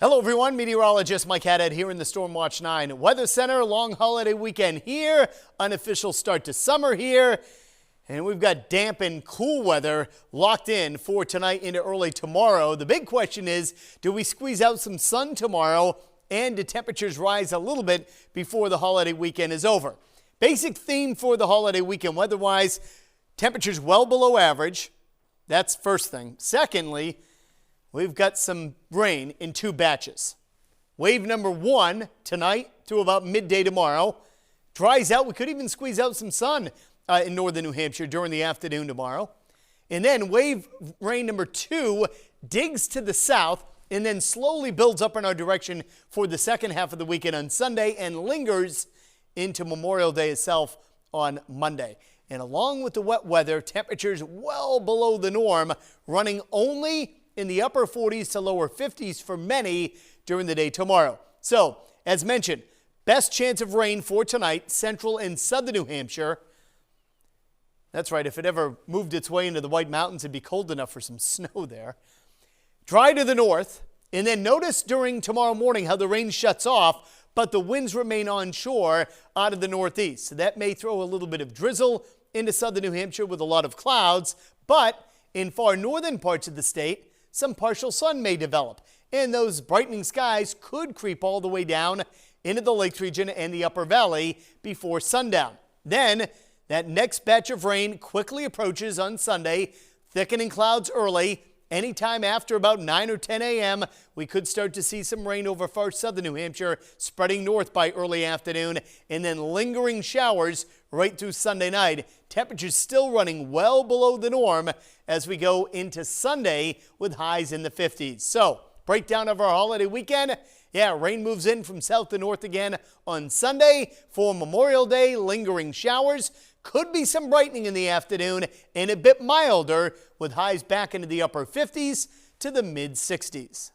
Hello everyone, meteorologist Mike Haddad here in the Storm Watch 9 Weather Center. Long holiday weekend here, unofficial start to summer here, and we've got damp and cool weather locked in for tonight into early tomorrow. The big question is, do we squeeze out some sun tomorrow, and do temperatures rise a little bit before the holiday weekend is over? Basic theme for the holiday weekend weather-wise, temperatures well below average. That's first thing. Secondly, we've got some rain in two batches. Wave number 1 tonight through about midday tomorrow. Dries out. We could even squeeze out some sun in northern New Hampshire during the afternoon tomorrow. And then wave rain number 2 digs to the south and then slowly builds up in our direction for the second half of the weekend on Sunday and lingers into Memorial Day itself on Monday. And along with the wet weather, temperatures well below the norm, running only in the upper 40s to lower 50s for many during the day tomorrow. So, as mentioned, best chance of rain for tonight, central and southern New Hampshire. That's right, if it ever moved its way into the White Mountains, it'd be cold enough for some snow there. Dry to the north, and then notice during tomorrow morning how the rain shuts off, but the winds remain onshore out of the northeast. So that may throw a little bit of drizzle into southern New Hampshire with a lot of clouds, but in far northern parts of the state, some partial sun may develop, and those brightening skies could creep all the way down into the Lakes region and the Upper Valley before sundown. Then, that next batch of rain quickly approaches on Sunday, thickening clouds early. Anytime after about 9 or 10 a.m., we could start to see some rain over far southern New Hampshire, spreading north by early afternoon, and then lingering showers right through Sunday night. Temperatures still running well below the norm as we go into Sunday with highs in the 50s. So, breakdown of our holiday weekend. Yeah, rain moves in from south to north again on Sunday. For Memorial Day, lingering showers. Could be some brightening in the afternoon and a bit milder with highs back into the upper 50s to the mid 60s.